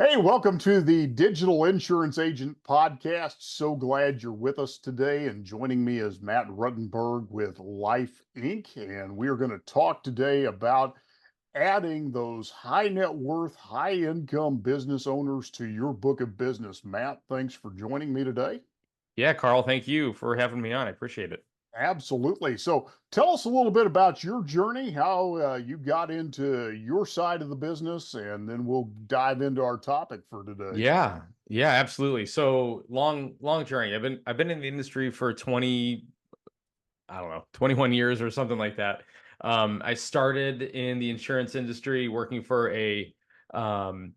Hey, welcome to the Digital Insurance Agent Podcast. So glad you're with us today. And joining me is Matt Ruttenberg with Life Inc. And we are going to talk today about adding those high net worth, high income business owners to your book of business. Matt, thanks for joining me today. Yeah, Carl, thank you for having me on. I appreciate it. Absolutely. So tell us a little bit about your journey, how you got into your side of the business, and then we'll dive into our topic for today. Yeah, absolutely. So long journey. I've been in the industry for 21 years or something like that. I started in the insurance industry working for um,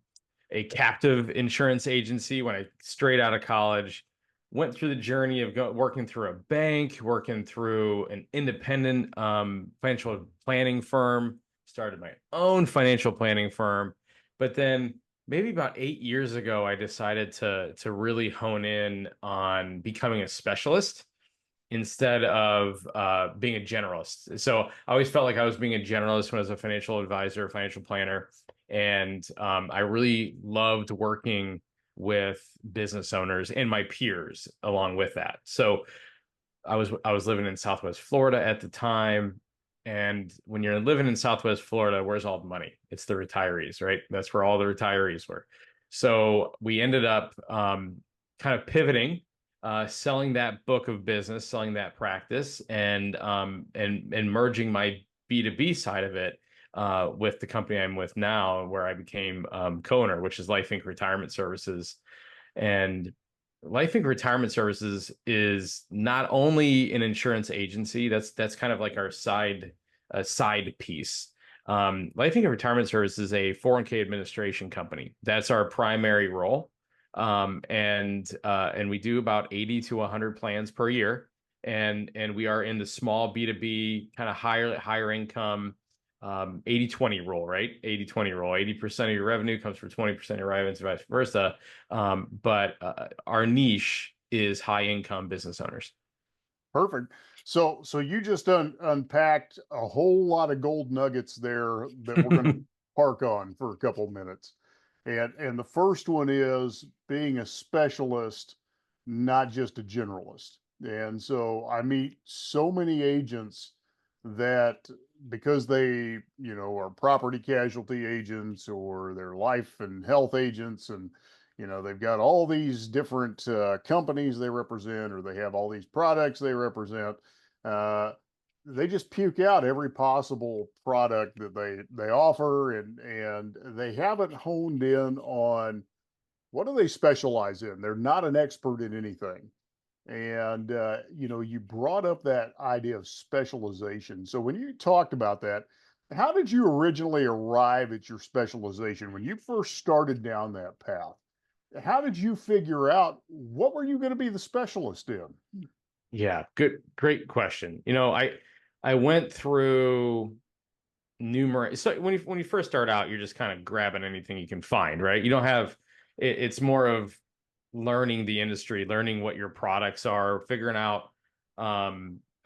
a captive insurance agency when I straight out of college. Went through the journey of working through a bank, working through an independent financial planning firm, started my own financial planning firm. But then maybe about 8 years ago, I decided to really hone in on becoming a specialist instead of being a generalist. So I always felt like I was being a generalist when I was a financial advisor, financial planner, and I really loved working with business owners and my peers along with that. So I was living in Southwest Florida at the time. And when you're living in Southwest Florida, where's all the money? It's the retirees, right? That's where all the retirees were. So we ended up kind of pivoting, selling that book of business, selling that practice, and merging my B2B side of it with the company I'm with now, where I became co-owner, which is Life Inc. Retirement Services. And Life Inc. Retirement Services is not only an insurance agency, that's kind of like our side piece. Life Inc. Retirement Services is a 401k administration company. That's our primary role. And we do about 80 to 100 plans per year. And we are in the small B2B kind of higher income 80-20 rule, right? 80-20 rule. 80% of your revenue comes from 20% of your revenue, vice versa. But our niche is high income business owners. Perfect. So you just unpacked a whole lot of gold nuggets there that we're going to park on for a couple minutes. And the first one is being a specialist, not just a generalist. And so I meet so many agents that because they, are property casualty agents or they're life and health agents and they've got all these different companies they represent, or they have all these products they represent. Uh, they just puke out every possible product that they offer, and they haven't honed in on what do they specialize in. They're not an expert in anything. And you brought up that idea of specialization. So when you talked about that, how did you originally arrive at your specialization when you first started down that path? How did you figure out what were you going to be the specialist in? Yeah, great question. I went through numerous. So when you first start out, you're just kind of grabbing anything you can find, right? You don't have it's more of learning the industry, learning what your products are, figuring out. I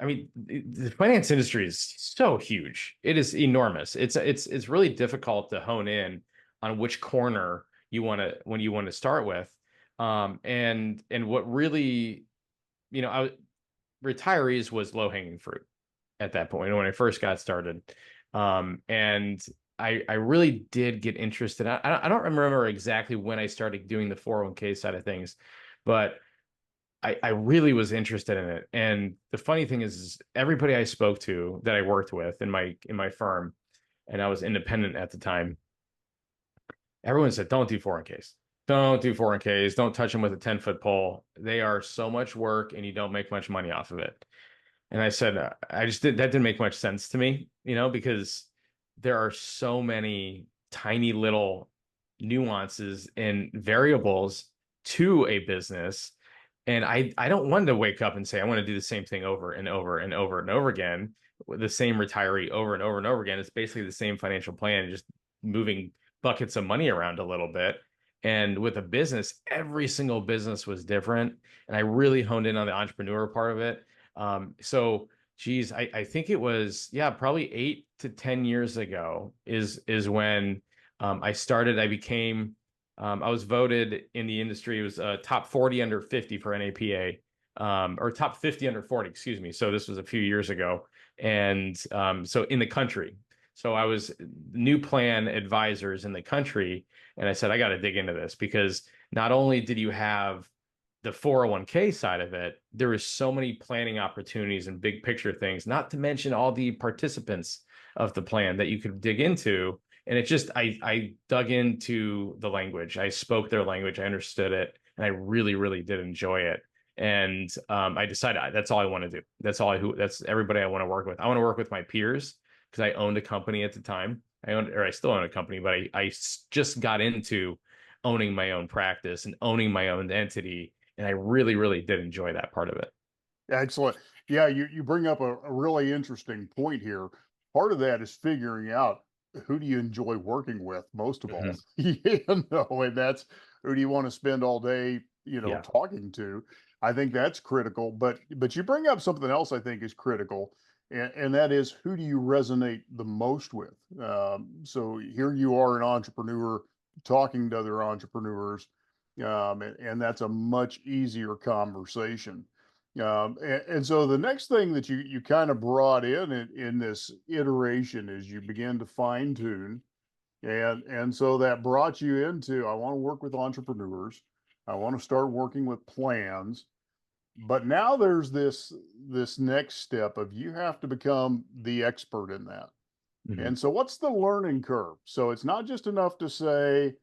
mean, the finance industry is so huge. It is enormous. It's really difficult to hone in on which corner you want to start with. And what really, you know, I retirees was low hanging fruit at that point when I first got started. And I really did get interested. I don't remember exactly when I started doing the 401k side of things, but I really was interested in it. And the funny thing is everybody I spoke to that I worked with in my firm, and I was independent at the time, everyone said, don't do 401ks. Don't do 401ks. Don't touch them with a 10-foot pole. They are so much work and you don't make much money off of it. And I said, that didn't make much sense to me, because there are so many tiny little nuances and variables to a business. And I don't want to wake up and say, I want to do the same thing over and over and over and over again, with the same retiree over and over and over again. It's basically the same financial plan, just moving buckets of money around a little bit. And with a business, every single business was different. And I really honed in on the entrepreneur part of it. So geez, I think it was, yeah, probably 8 to 10 years ago is when I became I was voted in the industry. It was top 40 under 50 for NAPA, or top 50 under 40, excuse me. So this was a few years ago. And so in the country. So I was new plan advisors in the country. And I said, I got to dig into this because not only did you have the 401k side of it, there was so many planning opportunities and big picture things, not to mention all the participants of the plan that you could dig into. And it just, I dug into the language. I spoke their language. I understood it. And I really, really did enjoy it. And I decided that's all I want to do. That's everybody I want to work with. I want to work with my peers because I owned a company at the time. I still own a company, but I just got into owning my own practice and owning my own entity. And I really, really did enjoy that part of it. Excellent. Yeah, you bring up a really interesting point here. Part of that is figuring out who do you enjoy working with most of all. Mhm. And that's who do you want to spend all day, Yeah. talking to. I think that's critical. But you bring up something else I think is critical, and that is who do you resonate the most with. So here you are, an entrepreneur talking to other entrepreneurs, and that's a much easier conversation. And so the next thing that you kind of brought in this iteration is you begin to fine tune, and so that brought you into, I want to work with entrepreneurs, I want to start working with plans, but now there's this next step of you have to become the expert in that. Mhm. And so what's the learning curve? So it's not just enough to say,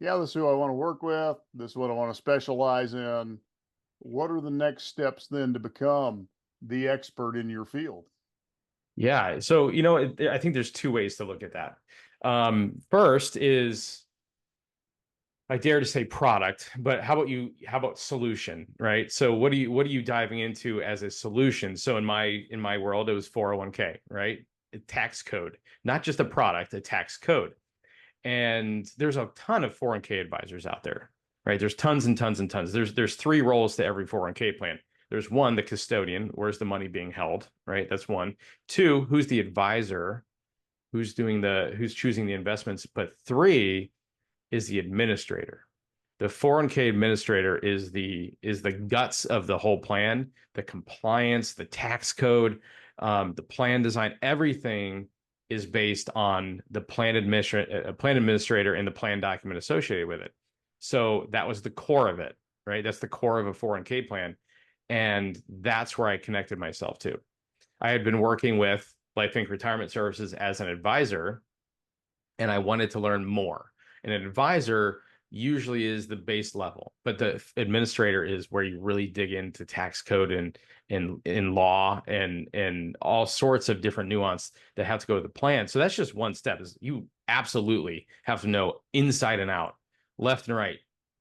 yeah, this is who I want to work with, this is what I want to specialize in. What are the next steps then to become the expert in your field? Yeah. So, I think there's two ways to look at that. First is I dare to say product, but how about solution, right? So what are you diving into as a solution? So in my world, it was 401k, right? A tax code, not just a product, a tax code. And there's a ton of 401k advisors out there, right? There's tons and tons and tons. There's three roles to every 401k plan. There's one, the custodian, where's the money being held, right? That's one. Two, who's the advisor, who's choosing the investments. But three is the administrator. The 401k administrator is the guts of the whole plan, the compliance, the tax code, the plan design, everything is based on the plan administrator and the plan document associated with it. So that was the core of it, right? That's the core of a 401k plan. And that's where I connected myself to. I had been working with Life Inc. Retirement Services as an advisor, and I wanted to learn more. And an advisor usually is the base level, but the administrator is where you really dig into tax code and in law and all sorts of different nuance that have to go with the plan. So that's just one step. Is you absolutely have to know inside and out, left and right,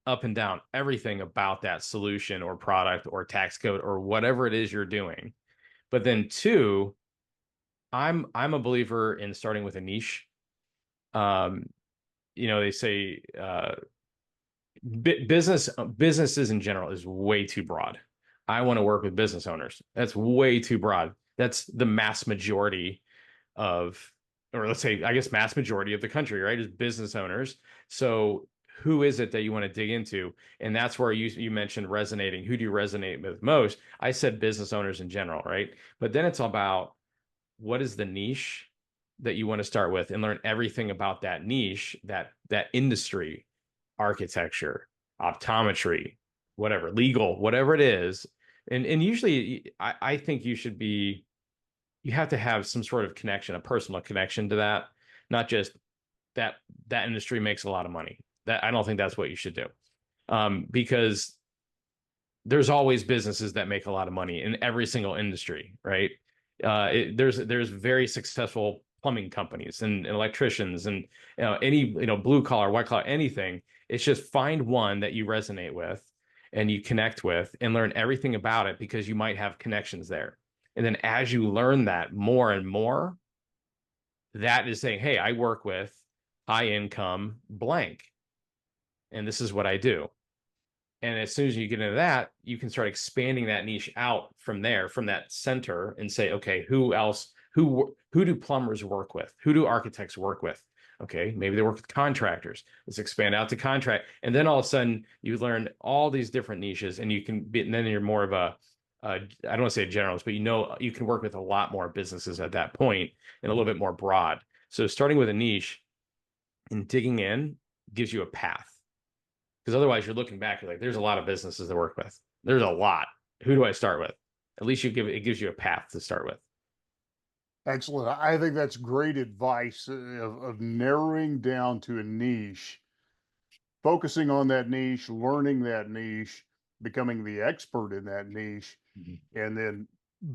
up and down, everything about that solution or product or tax code or whatever it is you're doing. But then two, I'm a believer in starting with a niche. Um, they say businesses in general is way too broad. I want to work with business owners. That's way too broad. That's the mass majority of, or let's say, I guess, mass majority of the country, right? Is business owners. So who is it that you want to dig into? And that's where you mentioned resonating. Who do you resonate with most? I said business owners in general, right? But then it's about what is the niche that you want to start with and learn everything about that niche, that industry, architecture, optometry, whatever, legal, whatever it is. And usually I think you have to have some sort of connection, a personal connection to that, not just that industry makes a lot of money. That I don't think that's what you should do. Because there's always businesses that make a lot of money in every single industry, right? There's very successful plumbing companies and electricians and any blue collar, white collar, anything. It's just find one that you resonate with and you connect with and learn everything about it because you might have connections there. And then as you learn that more and more, that is saying, hey, I work with high income blank, and this is what I do. And as soon as you get into that, you can start expanding that niche out from there, from that center, and say, okay, who else? Who do plumbers work with? Who do architects work with? Okay, maybe they work with contractors. Let's expand out to contract. And then all of a sudden you learn all these different niches, and you can be, and then you're more of a, I don't want to say a generalist, but you can work with a lot more businesses at that point and a little bit more broad. So starting with a niche and digging in gives you a path. Because otherwise you're looking back, you're like, there's a lot of businesses to work with. There's a lot. Who do I start with? At least it gives you a path to start with. Excellent. I think that's great advice of narrowing down to a niche, focusing on that niche, learning that niche, becoming the expert in that niche, Mhm. and then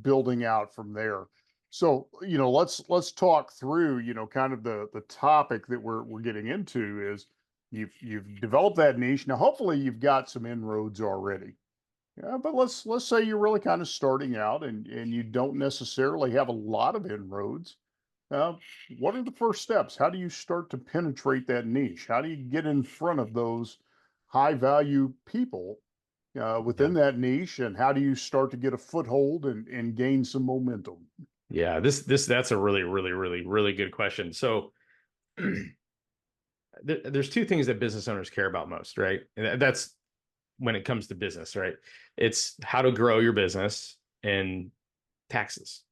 building out from there. So, let's talk through, kind of the topic that we're getting into is you've developed that niche. Now, hopefully you've got some inroads already. Yeah, but let's say you're really kind of starting out and you don't necessarily have a lot of inroads. Uh, what are the first steps? How do you start to penetrate that niche? How do you get in front of those high value people Yeah. within that niche? And how do you start to get a foothold and gain some momentum? Yeah. That's a really, really, really, really good question. So there's two things that business owners care about most, right? And that's when it comes to business, right? It's how to grow your business and taxes,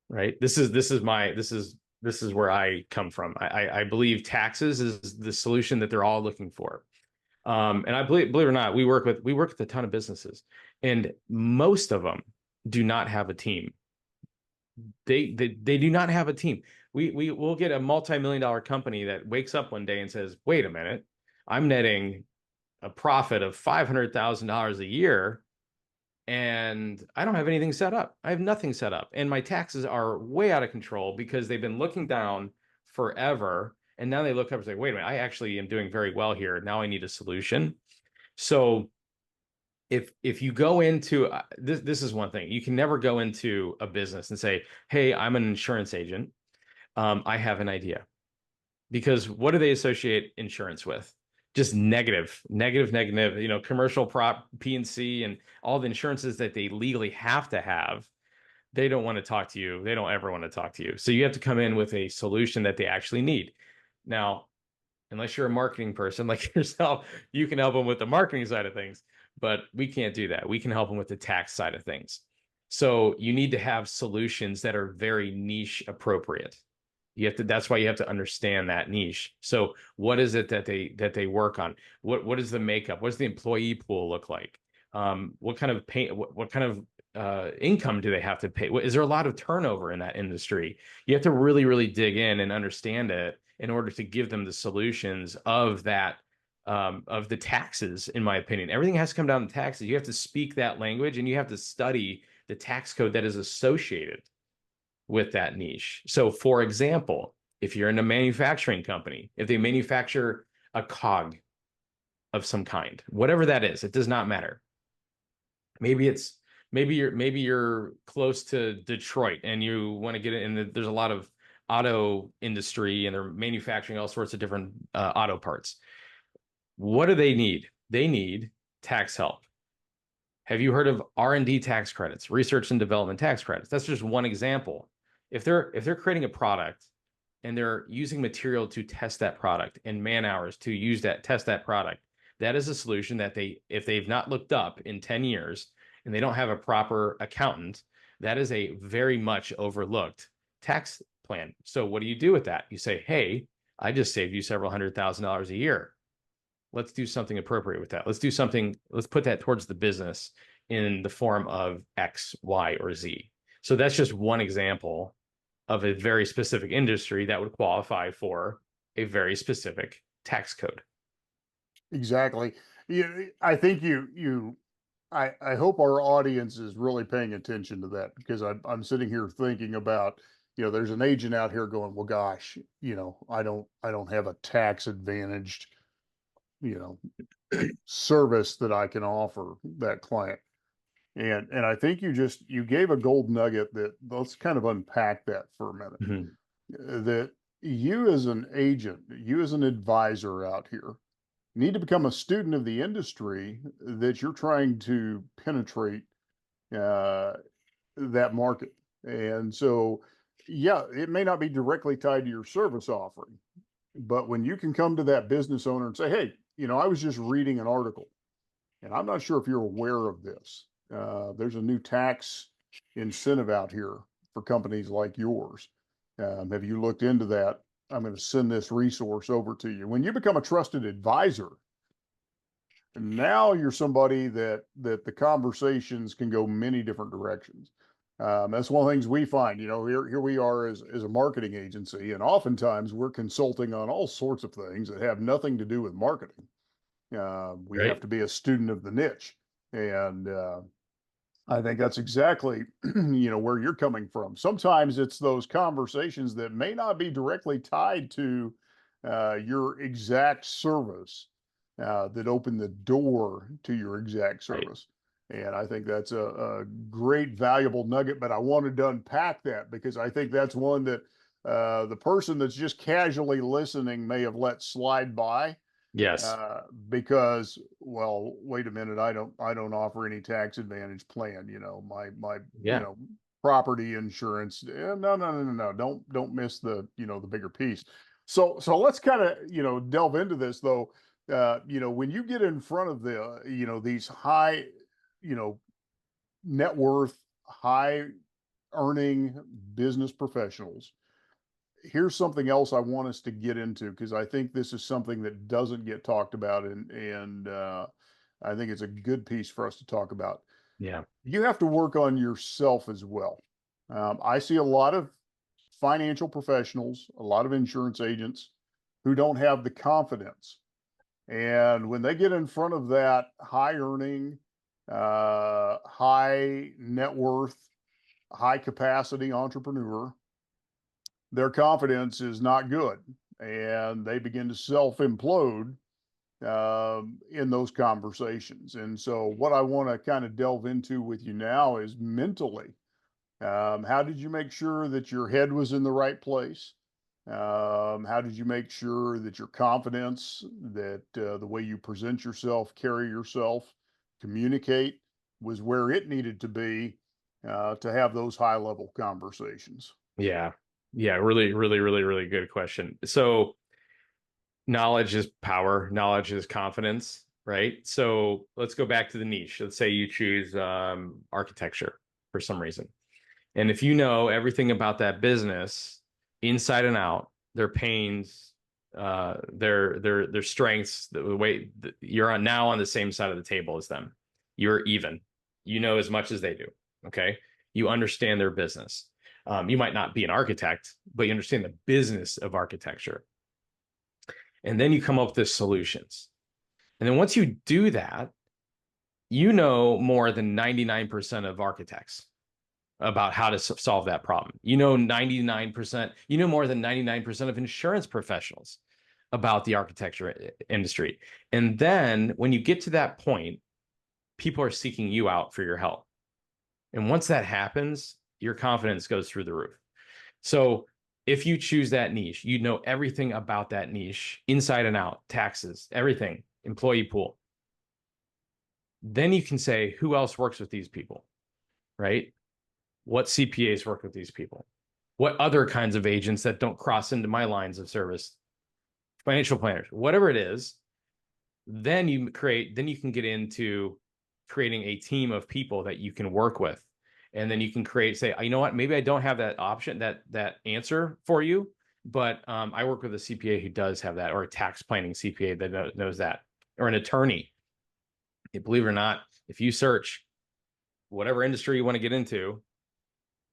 right? This is where I come from. I believe taxes is the solution that they're all looking for. And I believe it or not, we work with a ton of businesses, and most of them do not have a team. They do not have a team. Will get a multi-million dollar company that wakes up one day and says, "Wait a minute, I'm netting a profit of $500,000 a year, and I don't have anything set up. I have nothing set up, and my taxes are way out of control because they've been looking down forever, and now they look up and say, wait a minute, I actually am doing very well here. Now I need a solution." So if you go into this is one thing. You can never go into a business and say, "Hey, I'm an insurance agent. I have an idea." Because what do they associate insurance with? Just negative, negative, negative. Commercial prop, P&C, and all the insurances that they legally have to have. They don't want to talk to you. They don't ever want to talk to you. So you have to come in with a solution that they actually need. Now, unless you're a marketing person like yourself, you can help them with the marketing side of things, but we can't do that. We can help them with the tax side of things. So you need to have solutions that are very niche appropriate. That's why you have to understand that niche. So what is it that they work on? What is the makeup? What does the employee pool look like? What kind of pay, what kind of income do they have to pay? Is there a lot of turnover in that industry? You have to really, really dig in and understand it in order to give them the solutions of that, of the taxes, in my opinion. Everything has to come down to taxes. You have to speak that language, and you have to study the tax code that is associated with that niche. So, for example, if you're in a manufacturing company, if they manufacture a cog of some kind, whatever that is, it does not matter. Maybe it's maybe you're close to Detroit and you want to get it, and there's a lot of auto industry and they're manufacturing all sorts of different auto parts. What do they need? They need tax help. Have you heard of R&D tax credits, research and development tax credits? That's just one example. If they're creating a product and they're using material to test that product and man hours to test that product, that is a solution that if they've not looked up in 10 years and they don't have a proper accountant, that is a very much overlooked tax plan. So what do you do with that? You say, hey, I just saved you several $100,000 a year. Let's do something appropriate with that. Let's put that towards the business in the form of X, Y, or Z. So that's just one example of a very specific industry that would qualify for a very specific tax code. Exactly. I think I hope our audience is really paying attention to that because I'm sitting here thinking about, there's an agent out here going, well, gosh, I don't have a tax advantaged, you know, service that I can offer that client. And I think you gave a gold nugget that let's kind of unpack that for a minute. Mhm. That you as an agent, you as an advisor out here need to become a student of the industry that you're trying to penetrate uh, that market. And so, yeah, it may not be directly tied to your service offering, But when you can come to that business owner and say, hey, I was just reading an article, and I'm not sure if you're aware of this. There's a new tax incentive out here for companies like yours. Have you looked into that? I'm going to send this resource over to you. When you become a trusted advisor, now you're somebody that the conversations can go many different directions. That's one of the things we find. Here we are as a marketing agency, and oftentimes we're consulting on all sorts of things that have nothing to do with marketing. We have Right. to be a student of the niche, and I think that's exactly where you're coming from. Sometimes it's those conversations that may not be directly tied to your exact service that open the door to your exact Right. service. And I think that's a great, valuable nugget. But I wanted to unpack that because I think that's one that the person that's just casually listening may have let slide by Yes. because, well, wait a minute, I don't offer any tax advantage plan. My Yeah. property insurance. No, no, no, no, no. Don't miss the bigger piece. So let's kind of delve into this though. When you get in front of these high, you know net worth, high earning business professionals, here's something else I want us to get into because I think this is something that doesn't get talked about, and I think it's a good piece for us to talk about. Yeah. You have to work on yourself as well. I see a lot of financial professionals, a lot of insurance agents who don't have the confidence, and when they get in front of that high earning, high net worth, high capacity entrepreneur, their confidence is not good and they begin to self implode in those conversations. And so, what I want to kind of delve into with you now is mentally. How did you make sure that your head was in the right place? How did you make sure that your confidence, that the way you present yourself, carry yourself, communicate was where it needed to be to have those high level conversations? Yeah. Yeah. Really, really, really, really good question. So knowledge is power, knowledge is confidence, right? So let's go back to the niche. Let's say you choose architecture for some reason. And if you know everything about that business inside and out, their pains, their strengths, the way you're now on the same side of the table as them. You're even. You know as much as they do. Okay. You understand their business. You might not be an architect, but you understand the business of architecture. And then you come up with solutions. And then once you do that, you know more than 99% of architects about how to solve that problem. You know 99%, you know more than 99% of insurance professionals about the architecture industry. And then when you get to that point, people are seeking you out for your help. And once that happens, your confidence goes through the roof. So if you choose that niche, you know everything about that niche, inside and out, taxes, everything, employee pool. Then you can say, who else works with these people, right? What CPAs work with these people? What other kinds of agents that don't cross into my lines of service? Financial planners, whatever it is. Then you can get into creating a team of people that you can work with. And then you can say, you know what, maybe I don't have that option, that answer for you, but I work with a CPA who does have that, or a tax planning CPA that knows that, or an attorney. Believe it or not, if you search whatever industry you want to get into,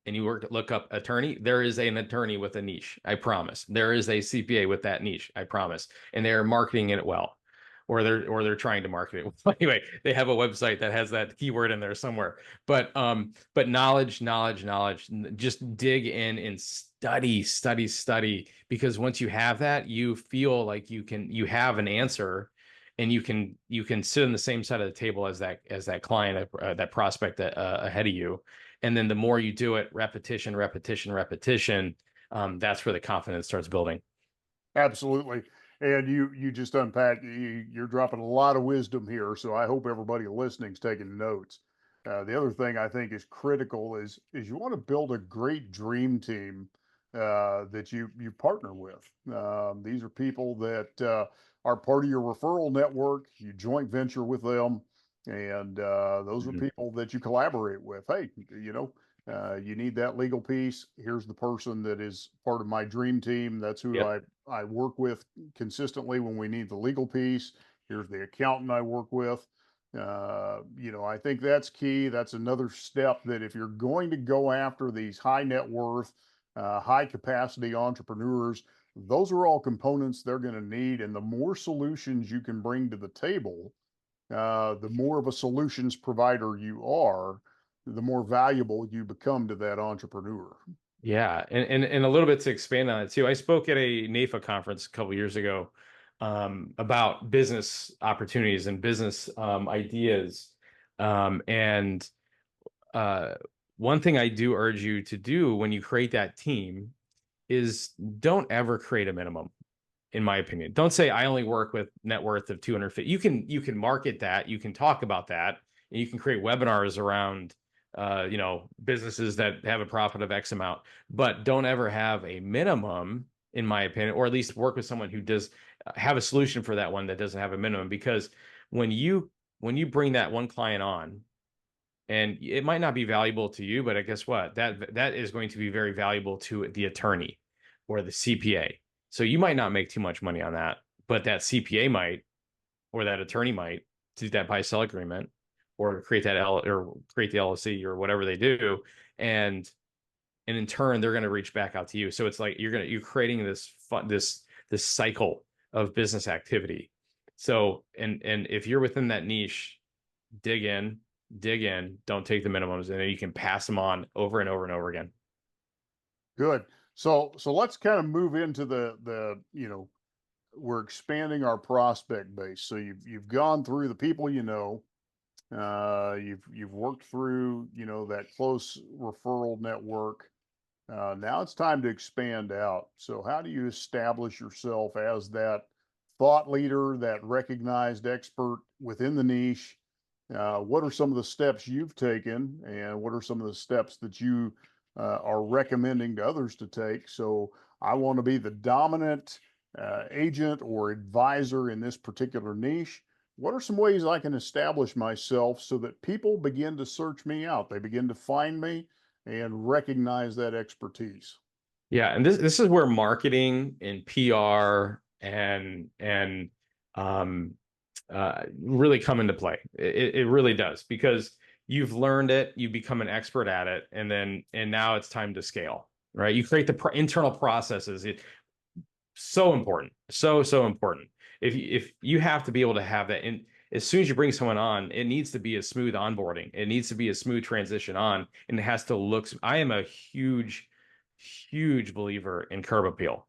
and you look up attorney, there is an attorney with a niche. I promise. There is a CPA with that niche. I promise. And they're marketing it well, or they're trying to market it. Anyway, they have a website that has that keyword in there somewhere. But knowledge, knowledge, knowledge. Just dig in and study. Because once you have that, you feel like you have an answer, and you can sit on the same side of the table as that client, that prospect that ahead of you. And then the more you do it, repetition, repetition, repetition, that's where the confidence starts building. Absolutely. And you just unpacked, you're dropping a lot of wisdom here. So I hope everybody listening is taking notes. The other thing I think is critical is you want to build a great dream team that you partner with. These are people that are part of your referral network. You joint venture with them, and those are Mhm. people that you collaborate with. Hey, you need that legal piece. Here's the person that is part of my dream team. That's who Yep. I work with consistently when we need the legal piece. Here's the accountant I work with. I think that's key. That's another step that if you're going to go after these high net worth, high capacity entrepreneurs, those are all components they're going to need. And the more solutions you can bring to the table, the more of a solutions provider you are, the more valuable you become to that entrepreneur. Yeah, and a little bit to expand on it too. I spoke at a NAFA conference a couple years ago about business opportunities and business ideas. And uh, one thing I do urge you to do when you create that team is don't ever create a minimum. In my opinion, don't say I only work with net worth of 250. You can market that, you can talk about that, and you can create webinars around businesses that have a profit of X amount, but don't ever have a minimum, in my opinion, or at least work with someone who does have a solution for that one that doesn't have a minimum. Because when you bring that one client on, and it might not be valuable to you, but guess what? That is going to be very valuable to the attorney or the CPA. So you might not make too much money on that, but that CPA might, or that attorney might, do that buy sell agreement, or create that or create the LLC or whatever they do, and in turn they're going to reach back out to you. So it's like you're creating this cycle of business activity. So and if you're within that niche, dig in, dig in, don't take the minimums, and then you can pass them on over and over and over again. Good. So let's kind of move into the we're expanding our prospect base. So you've gone through the people you know. You've worked through that close referral network. Now it's time to expand out. So how do you establish yourself as that thought leader, that recognized expert within the niche? What are some of the steps you've taken, and what are some of the steps that you are recommending to others to take? So I want to be the dominant agent or advisor in this particular niche. What are some ways I can establish myself so that people begin to search me out? They begin to find me and recognize that expertise. Yeah, and this is where marketing and PR and um really come into play. It really does, because you've learned it, you become an expert at it, and now it's time to scale, right? You create the internal processes. So important, so important. If you have to be able to have that, and as soon as you bring someone on, it needs to be a smooth onboarding, it needs to be a smooth transition on, and it has to look. I am a huge believer in curb appeal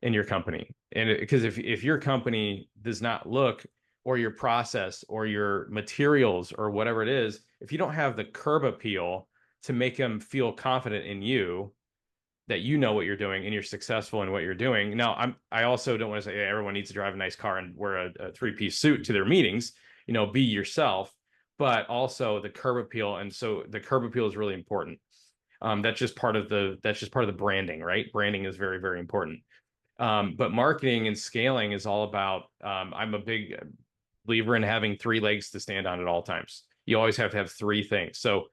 in your company, and because if your company does not look, or your process or your materials or whatever it is, if you don't have the curb appeal to make them feel confident in you, that you know what you're doing and you're successful in what you're doing. Now, I also don't want to say, hey, everyone needs to drive a nice car and wear a three-piece suit to their meetings. Be yourself, but also the curb appeal. And so the curb appeal is really important. That's just part of the branding, right? Branding is very, very important. But marketing and scaling is all about. I'm a big believer in having three legs to stand on at all times. You always have to have three things. So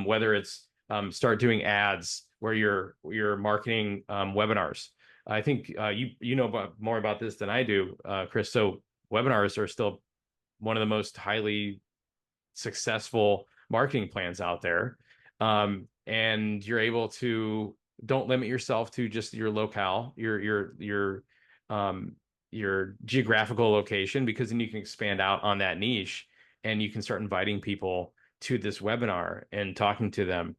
whether it's start doing ads where you're marketing webinars. I think you know more about this than I do, Chris. So webinars are still one of the most highly successful marketing plans out there. And you're able to, don't limit yourself to just your locale, your geographical location, because then you can expand out on that niche and you can start inviting people to this webinar and talking to them.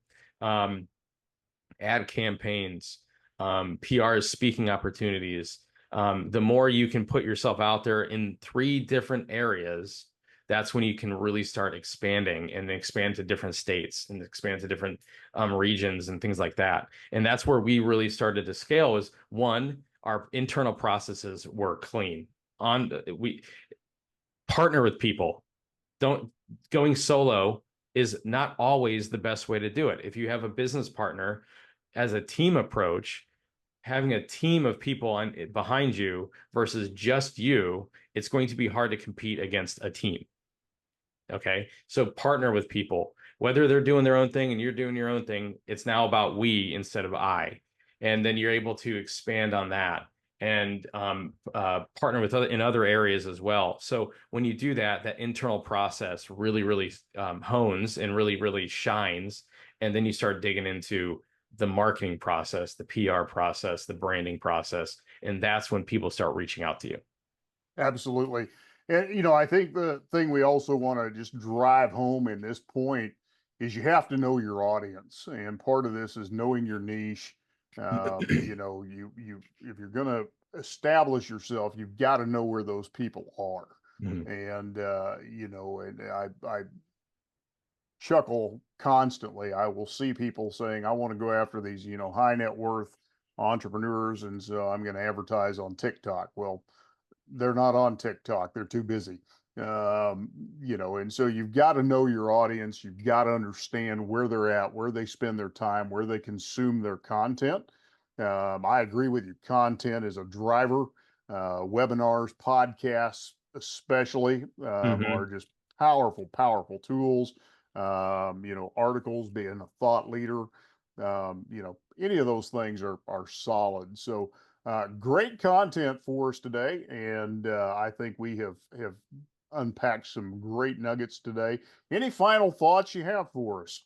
Ad campaigns, PR, speaking opportunities. The more you can put yourself out there in three different areas, that's when you can really start expanding and expand to different states and expand to different regions and things like that. And that's where we really started to scale. Is one, our internal processes were clean. We partner with people. Don't Going solo is not always the best way to do it. If you have a business partner, as a team approach, having a team of people behind you versus just you, it's going to be hard to compete against a team. Okay. So partner with people, whether they're doing their own thing and you're doing your own thing, it's now about we instead of I. And then you're able to expand on that and partner with in other areas as well. So when you do that, that internal process really, really hones and really, really shines. And then you start digging into the marketing process, the PR process, the branding process. And that's when people start reaching out to you. Absolutely. And, you know, I think the thing we also want to just drive home in this point is you have to know your audience. And part of this is knowing your niche. You know, if you're going to establish yourself, you've got to know where those people are. Mhm. And, you know, and I chuckle constantly. I will see people saying, I want to go after these, you know, high net worth entrepreneurs. And so I'm going to advertise on TikTok. Well, they're not on TikTok. They're too busy. You know, and so you've got to know your audience. You've got to understand where they're at, where they spend their time, where they consume their content. I agree with you. Content is a driver. Webinars, podcasts, especially, Mhm. are just powerful, powerful tools. You know, articles, being a thought leader, you know, any of those things are solid. So, great content for us today, and I think we have unpacked some great nuggets today. Any final thoughts you have for us?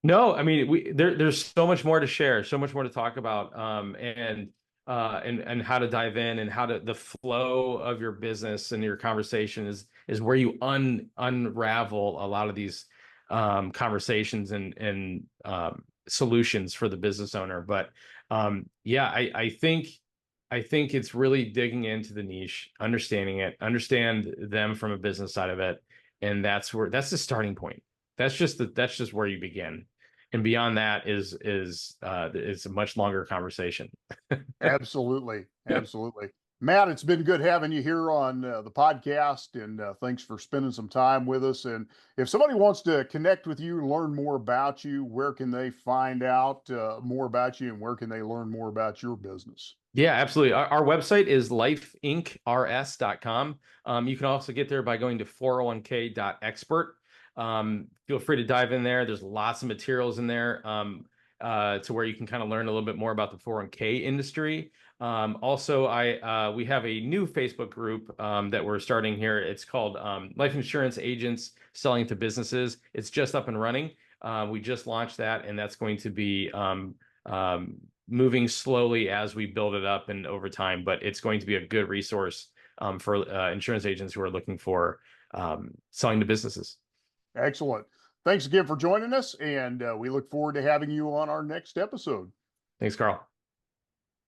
No, I mean there's so much more to share, so much more to talk about, and how to dive in and how to the flow of your business and your conversation is where you unravel a lot of these conversations and solutions for the business owner. But yeah, I think it's really digging into the niche, understanding it, understand them from a business side of it, and that's the starting point. That's just where you begin, and beyond that is a much longer conversation. Absolutely, absolutely. Matt, it's been good having you here on the podcast, and thanks for spending some time with us. And if somebody wants to connect with you, learn more about you, where can they find out more about you, and where can they learn more about your business? Yeah, absolutely. Our website is lifeincrs.com. You can also get there by going to 401k.expert. Feel free to dive in there. There's lots of materials in there to where you can kind of learn a little bit more about the 401k industry. Also, we have a new Facebook group that we're starting here. It's called Life Insurance Agents Selling to Businesses. It's just up and running. We just launched that, and that's going to be moving slowly as we build it up and over time, but it's going to be a good resource for insurance agents who are looking for selling to businesses. Excellent. Thanks again for joining us, and we look forward to having you on our next episode. Thanks, Carl.